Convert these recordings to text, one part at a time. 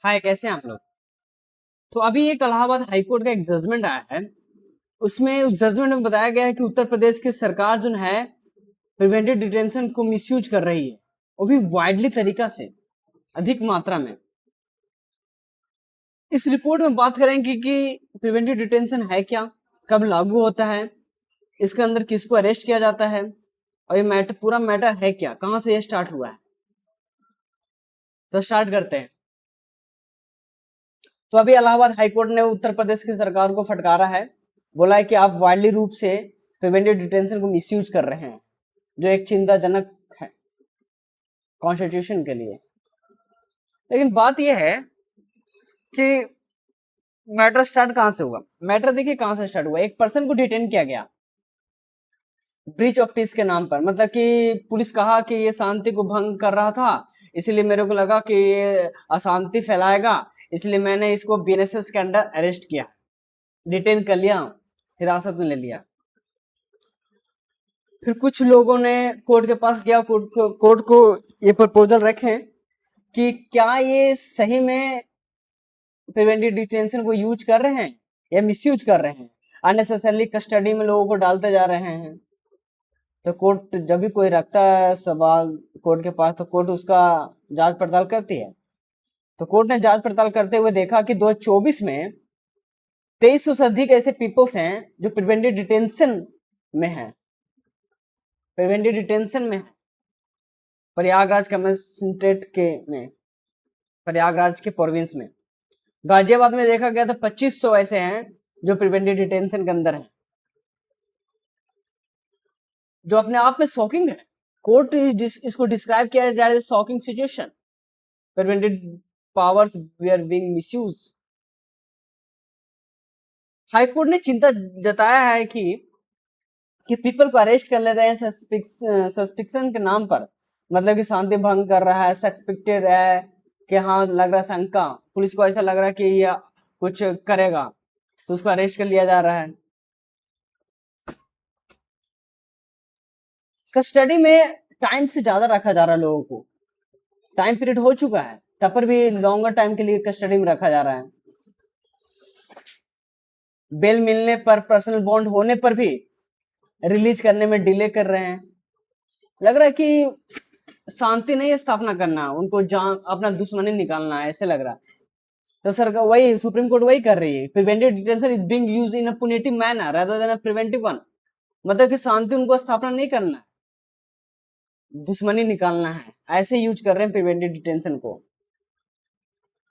हाय, कैसे हैं आप लोग। तो अभी एक इलाहाबाद हाई कोर्ट का एक जजमेंट आया है। उसमें उस जजमेंट में बताया गया है कि उत्तर प्रदेश की सरकार जो है प्रिवेंटिव डिटेंशन को मिसयूज कर रही है, वो भी वाइडली तरीका से, अधिक मात्रा में। इस रिपोर्ट में बात करेंगे कि प्रिवेंटिव डिटेंशन है क्या, कब लागू होता है, इसके अंदर किसको अरेस्ट किया जाता है, और ये मैटर पूरा मैटर है क्या, कहां से ये स्टार्ट हुआ है। तो स्टार्ट करते हैं। तो अभी इलाहाबाद हाईकोर्ट ने उत्तर प्रदेश की सरकार को फटकारा है, बोला है कि आप वाइडली रूप से प्रिवेंटिव डिटेंशन को मिसयूज कर रहे हैं, जो एक चिंताजनक है कॉन्स्टिट्यूशन के लिए। लेकिन बात यह है कि मैटर स्टार्ट कहां से हुआ। मैटर देखिए कहां से स्टार्ट हुआ। एक पर्सन को डिटेन किया गया ब्रीच ऑफ पीस के नाम पर, मतलब कि पुलिस कहा कि ये शांति को भंग कर रहा था, इसलिए मेरे को लगा कि ये अशांति फैलाएगा, इसलिए मैंने इसको बीएनएसएस के अंडर अरेस्ट किया, डिटेन कर लिया, हिरासत में ले लिया। फिर कुछ लोगों ने कोर्ट के पास गया, कोर्ट को ये प्रपोजल रखे कि क्या ये सही में प्रिवेंटिव डिटेंशन को यूज कर रहे हैं या मिसयूज कर रहे हैं, अननेसेसरली कस्टडी में लोगों को डालते जा रहे हैं। तो कोर्ट जब भी कोई रखता है सवाल कोर्ट के पास, तो कोर्ट उसका जांच पड़ताल करती है। तो कोर्ट ने जांच पड़ताल करते हुए देखा कि 2024 में 2300 से अधिक ऐसे पीपल्स हैं जो प्रिवेंटिव डिटेंशन में हैं, प्रिवेंटिव डिटेंशन में है प्रयागराज कमिश्नरेट के में, प्रयागराज के प्रोविंस में। गाजियाबाद में देखा गया तो 2500 ऐसे हैं जो प्रिवेंटिव डिटेंशन के अंदर हैं, जो अपने आप में शॉकिंग है। कोर्ट इसको डिस्क्राइब किया जा रहा है shocking situation, preventive powers we are being misuse. High court ने चिंता जताया है कि पीपल को अरेस्ट कर ले रहे हैं सस्पिक्शन के नाम पर, मतलब कि शांति भंग कर रहा है, सस्पेक्टेड है कि हाँ लग रहा है शंका, पुलिस को ऐसा लग रहा है कि ये कुछ करेगा, तो उसको अरेस्ट कर लिया जा रहा है। कस्टडी में टाइम से ज्यादा रखा जा रहा है लोगों को, टाइम पीरियड हो चुका है, तब पर भी लॉन्गर टाइम के लिए कस्टडी में रखा जा रहा है। बेल मिलने पर, पर्सनल बॉन्ड होने पर भी रिलीज करने में डिले कर रहे हैं। लग रहा है कि शांति नहीं स्थापना करना, उनको जान अपना दुश्मनी निकालना है, ऐसे लग रहा है। तो सरकार वही, सुप्रीम कोर्ट वही कर रही है। Preventive detention is being used in a पुनिटिव manner rather than a preventive one, मतलब कि शांति उनको स्थापना नहीं करना है, दुश्मनी निकालना है, ऐसे यूज कर रहे हैं प्रिवेंटिव डिटेंशन को।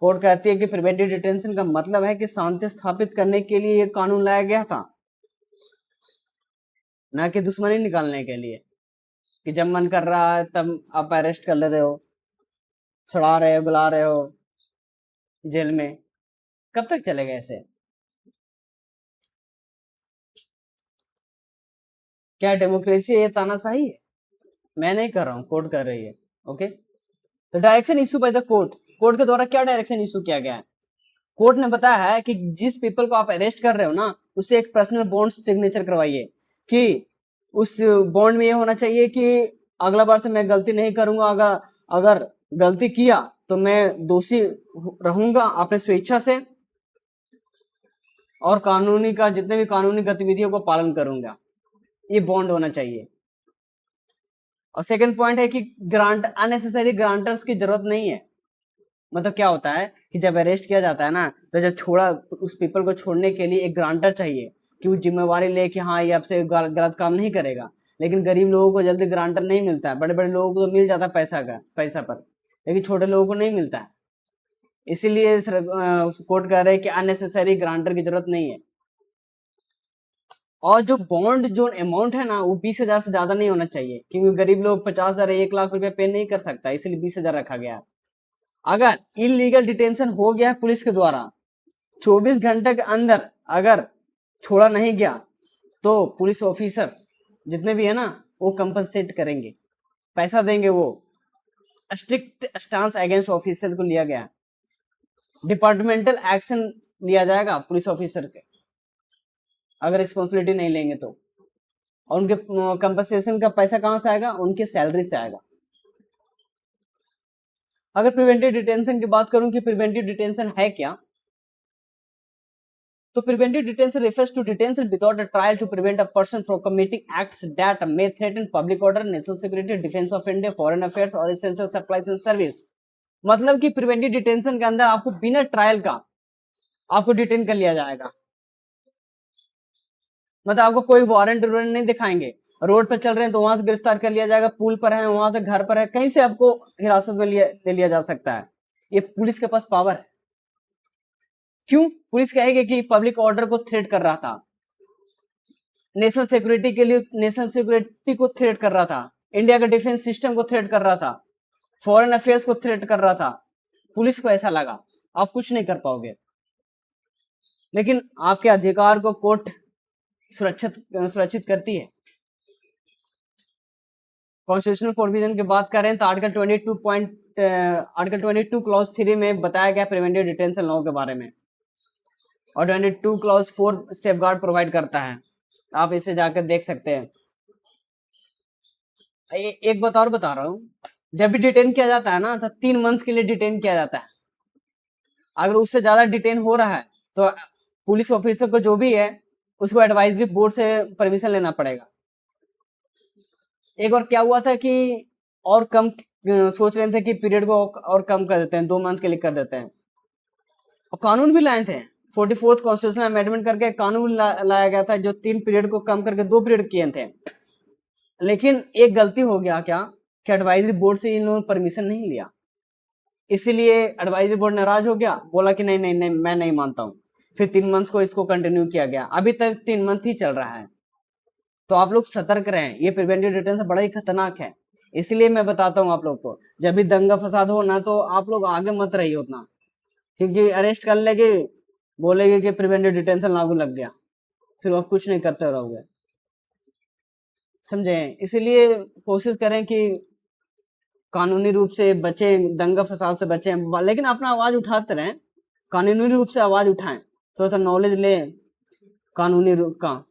कोर्ट कहती है कि प्रिवेंटिव डिटेंशन का मतलब है कि शांति स्थापित करने के लिए ये कानून लाया गया था, ना कि दुश्मनी निकालने के लिए, कि जब मन कर रहा है तब आप अरेस्ट कर ले रहे हो, छुड़ा रहे हो, बुला रहे हो जेल में। कब तक चलेगा ऐसे। क्या डेमोक्रेसी ये तानाशाही है। मैं नहीं कर रहा हूँ, कोर्ट कर रही है। ओके, तो direction issue by the court, court के द्वारा क्या डायरेक्शन इशू किया गया है। कोर्ट ने बताया है कि जिस पीपल को आप अरेस्ट कर रहे हो ना, उससे एक पर्सनल बॉन्ड सिग्नेचर करवाइए, कि उस बॉन्ड में ये होना चाहिए कि अगला बार से मैं गलती नहीं करूंगा, अगर अगर गलती किया तो मैं दोषी रहूंगा अपने स्वेच्छा से, और कानूनी का जितने भी कानूनी गतिविधियों को पालन करूंगा, ये बॉन्ड होना चाहिए। और सेकंड पॉइंट है कि ग्रांट, अननेसेसरी ग्रांटर्स की जरूरत नहीं है। मतलब क्या होता है कि जब अरेस्ट किया जाता है ना, तो जब छोड़ा, उस पीपल को छोड़ने के लिए एक ग्रांटर चाहिए कि वो जिम्मेवारी ले कि हाँ ये आपसे गलत काम नहीं करेगा। लेकिन गरीब लोगों को जल्दी ग्रांटर नहीं मिलता है, बड़े बड़े लोगों को तो मिल जाता है पैसा पर, लेकिन छोटे लोगों को नहीं मिलता है। इसीलिए कोर्ट कह रहे हैं कि अननेसेसरी ग्रांटर की जरूरत नहीं है। और जो बॉन्ड जो अमाउंट है ना, वो 20,000 से ज्यादा नहीं होना चाहिए, क्योंकि गरीब लोग 50,000 1 लाख रुपया पे नहीं कर सकता, इसलिए 20,000 रखा गया। अगर इलीगल डिटेंशन हो गया है पुलिस के द्वारा, 24 घंटे के अंदर अगर छोड़ा नहीं गया, तो पुलिस ऑफिसर्स जितने भी है ना, वो कंपनसेट करेंगे, पैसा देंगे। वो स्ट्रिक्ट स्टांस अगेंस्ट ऑफिसर को लिया गया, डिपार्टमेंटल एक्शन लिया जाएगा पुलिस ऑफिसर के अगर रिस्पॉन्सिबिलिटी नहीं लेंगे तो। और उनके कंपनसेशन का पैसा कहां से आएगा, उनके सैलरी से आएगा। अगर प्रिवेंटिव डिटेंशन की बात करूं कि प्रिवेंटिव डिटेंशन है क्या, तो preventive detention refers to detention without a trial to prevent a person from committing acts that may threaten public order, national security, defense of India, foreign affairs और essential supplies and service। मतलब कि preventive detention के अंदर आपको बिना trial का आपको detain कर लिया जाएगा। मतलब आपको कोई वारंट नहीं दिखाएंगे, रोड पे चल रहे हैं तो वहां से गिरफ्तार कर लिया जाएगा, पुल पर है, वहां से घर पर है, कहीं से आपको हिरासत में ले लिया जा सकता है। ये पुलिस के पास पावर है। क्यों? पुलिस कहेगी कि पब्लिक ऑर्डर को थ्रेट कर रहा था, नेशनल सिक्योरिटी के लिए, नेशनल सिक्योरिटी को थ्रेट कर रहा था, इंडिया के डिफेंस सिस्टम को थ्रेट कर रहा था, फॉरेन अफेयर्स को थ्रेट कर रहा था। पुलिस को ऐसा लगा, आप कुछ नहीं कर पाओगे। लेकिन आपके अधिकार को कोर्ट सुरक्षित करती है। कॉन्स्टिट्यूशनल प्रोविजन की बात करें तो आर्टिकल 22 क्लॉज 3 में बताया गया प्रिवेंटिव डिटेंशन लॉ के बारे में, और 22 क्लॉज 4 सेफगार्ड प्रोवाइड करता है। आप इसे जाकर देख सकते हैं। एक बात और बता रहा हूं, जब भी डिटेन किया जाता है ना तो 3 मंथ के लिए डिटेन किया जाता है। अगर उससे ज्यादा डिटेन हो रहा है तो पुलिस ऑफिसर को जो भी है उसको एडवाइजरी बोर्ड से परमिशन लेना पड़ेगा। एक बार क्या हुआ था कि और कम सोच रहे थे कि पीरियड को और कम कर देते हैं, 2 मंथ के लिए कर देते हैं, और कानून भी लाए थे। 44th कॉन्स्टिट्यूशनल अमेंडमेंट करके कानून लाया गया था जो 3 पीरियड को कम करके 2 पीरियड किए थे। लेकिन एक गलती हो गया क्या कि एडवाइजरी बोर्ड से इन लोगों ने परमिशन नहीं लिया, इसीलिए एडवाइजरी बोर्ड नाराज हो गया, बोला कि नहीं नहीं नहीं मैं नहीं मानता हूं। फिर 3 मंथ को इसको कंटिन्यू किया गया, अभी तक 3 मंथ ही चल रहा है। तो आप लोग सतर्क रहें, ये प्रिवेंटिव डिटेंशन बड़ा ही खतरनाक है। इसलिए मैं बताता हूँ आप लोग को, जब भी दंगा फसाद हो ना तो आप लोग आगे मत रहिए उतना, क्योंकि अरेस्ट कर लेंगे, बोलेंगे कि प्रिवेंटिव डिटेंशन लागू लग गया, फिर आप कुछ नहीं करते रहोगे। समझे? इसीलिए कोशिश करें कि कानूनी रूप से बचें, दंगा फसाद से बचें, लेकिन अपना आवाज उठाते रहें, कानूनी रूप से आवाज उठाएं, थोड़ा सा नॉलेज लें कानूनी रूप का,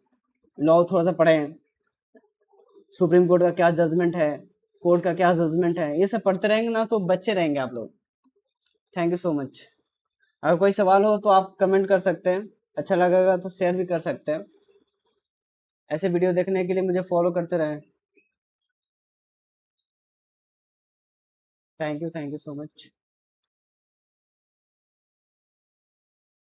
लॉ थोड़ा सा पढ़ें, सुप्रीम कोर्ट का क्या जजमेंट है, कोर्ट का क्या जजमेंट है, ये सब पढ़ते रहेंगे ना तो बच्चे रहेंगे आप लोग। Thank you so much. अगर कोई सवाल हो तो आप कमेंट कर सकते हैं, अच्छा लगेगा तो शेयर भी कर सकते हैं। ऐसे वीडियो देखने के लिए मुझे फॉलो करते रहें। Thank you so much.